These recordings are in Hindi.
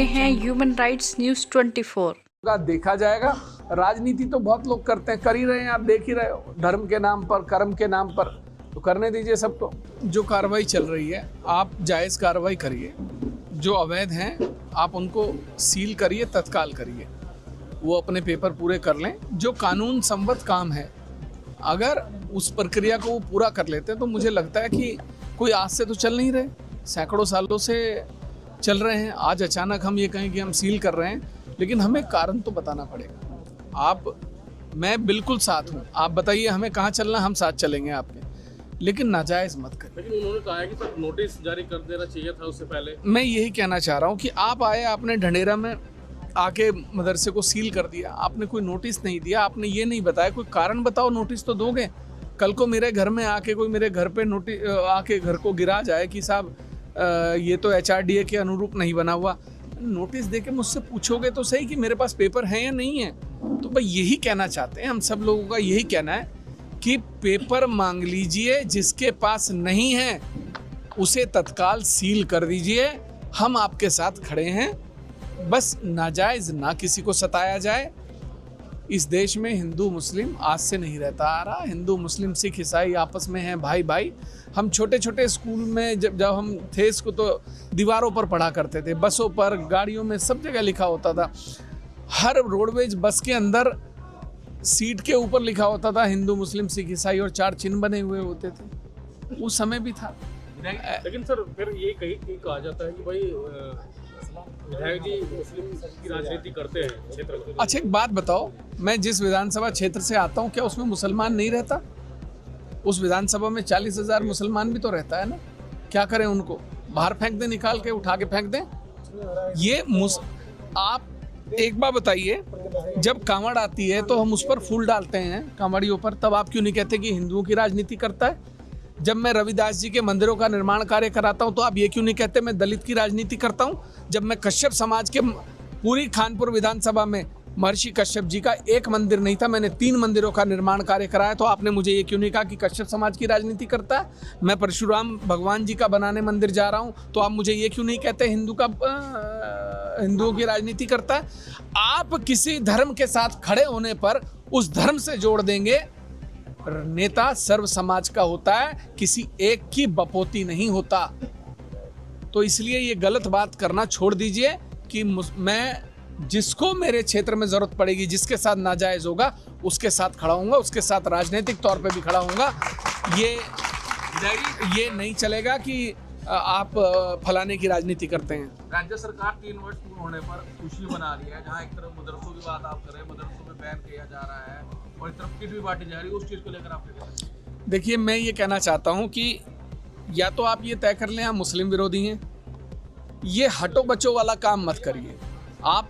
रहे हैं ह्यूमन राइट्स न्यूज़ 24। का देखा जाएगा। राजनीति तो बहुत लोग करते हैं, कर ही रहे हैं, आप देख ही रहे हो, धर्म के नाम पर, कर्म के नाम पर, तो करने दीजिए सबको। जो कार्रवाई चल रही है आप जायज़ कार्रवाई करिए, जो अवैध हैं आप उनको सील करिए, तत्काल करिए, वो अपने पेपर पूरे कर लें। जो कानून संबद्ध काम है अगर उस प्रक्रिया को वो पूरा कर लेते हैं तो मुझे लगता है कि कोई आज से तो चल नहीं रहे, सैकड़ों सालों से चल रहे हैं। आज अचानक हम ये कहें कि हम सील कर रहे हैं, लेकिन हमें कारण तो बताना पड़ेगा। मैं बिल्कुल साथ हूँ, आप बताइए हमें कहाँ चलना, हम साथ चलेंगे आपके, लेकिन नाजायज़ मत करें। लेकिन उन्होंने कहा है कि सर नोटिस जारी कर देना चाहिए था उससे पहले। मैं यही कहना चाह रहा हूँ कि आप आए, आपने ढंढेरा में आके मदरसे को सील कर दिया, आपने कोई नोटिस नहीं दिया, आपने ये नहीं बताया, कोई कारण बताओ, नोटिस तो दोगे। कल को मेरे घर में आके कोई मेरे घर पे नोटिस आके घर को गिरा जाए कि साहब ये तो HRDA के अनुरूप नहीं बना हुआ, नोटिस देके मुझसे पूछोगे तो सही कि मेरे पास पेपर है या नहीं है। तो भाई यही कहना चाहते हैं, हम सब लोगों का यही कहना है कि पेपर मांग लीजिए, जिसके पास नहीं है उसे तत्काल सील कर दीजिए। हम आपके साथ खड़े हैं, बस नाजायज़ ना किसी को सताया जाए। इस देश में हिंदू मुस्लिम आज से नहीं रहता आ रहा, हिंदू मुस्लिम सिख ईसाई आपस में हैं भाई भाई। हम छोटे छोटे स्कूल में जब हम थे इसको तो दीवारों पर पढ़ा करते थे, बसों पर, गाड़ियों में, सब जगह लिखा होता था। हर रोडवेज बस के अंदर सीट के ऊपर लिखा होता था हिंदू मुस्लिम सिख ईसाई, और 4 चिन्ह बने हुए होते थे। उस समय भी था। लेकिन सर फिर ये कहा जाता है कि भाई विधायक जी मुस्लिम की राजनीति करते हैं क्षेत्र में। अच्छा एक बात बताओ, मैं जिस विधानसभा क्षेत्र से आता हूँ क्या उसमें मुसलमान नहीं रहता? उस विधानसभा में 40,000 मुसलमान भी तो रहता है ना। क्या करें उनको? बाहर फेंक दें, निकाल के उठा के फेंक दें? आप एक बार बताइए, जब कांवड़ आती है तो हम उस पर फूल डालते हैं कांवड़ियों पर, तब आप क्यों नहीं कहते कि हिंदुओं की राजनीति करता है? जब मैं रविदास जी के मंदिरों का निर्माण कार्य कराता हूं तो आप ये क्यों नहीं कहते मैं दलित की राजनीति करता हूं? जब मैं कश्यप समाज के पूरी खानपुर विधानसभा में महर्षि कश्यप जी का एक मंदिर नहीं था, मैंने 3 मंदिरों का निर्माण कार्य कराया, तो आपने मुझे ये क्यों नहीं कहा कि कश्यप समाज की राजनीति करता है? मैं परशुराम भगवान जी का बनाने मंदिर जा रहा हूं तो आप मुझे ये क्यों नहीं कहते हिंदुओं की राजनीति करता है? आप किसी धर्म के साथ खड़े होने पर उस धर्म से जोड़ देंगे। नेता सर्व समाज का होता है, किसी एक की बपोती नहीं होता। तो इसलिए ये गलत बात करना छोड़ दीजिए कि मैं जिसको मेरे क्षेत्र में जरूरत पड़ेगी, जिसके साथ नाजायज होगा उसके साथ खड़ा होऊंगा, उसके साथ राजनीतिक तौर पे भी खड़ा होऊंगा। ये नहीं चलेगा कि आप फलाने की राजनीति करते हैं। राज्य सरकार 3 वर्ष पूर्ण होने पर खुशी मना रही है, जहाँ एक तरफ मदरसों की बात आप कर रहे हैं, मदरसों में बैन किया जा रहा है और एक तरफ किट भी बांटी जा रही है, उस चीज़ को लेकर आप क्या कहते हैं? देखिए मैं ये कहना चाहता हूँ कि या तो आप ये तय कर लें आप मुस्लिम विरोधी हैं, ये हटो बचो वाला काम मत करिए आप।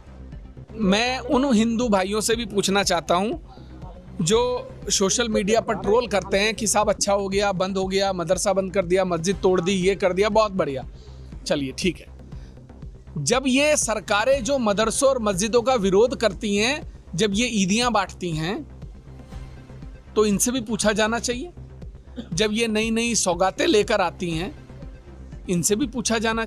मैं उन हिंदू भाइयों से भी पूछना चाहता हूँ जो सोशल मीडिया पर ट्रोल करते हैं कि साहब अच्छा हो गया, बंद हो गया, मदरसा बंद कर दिया, मस्जिद तोड़ दी, ये कर दिया, बहुत बढ़िया, चलिए ठीक है। जब ये सरकारें जो मदरसों और मस्जिदों का विरोध करती हैं, जब ये ईदियां बांटती हैं, तो इनसे भी पूछा जाना चाहिए। जब ये नई नई सौगातें लेकर आती हैं, इनसे भी पूछा जाना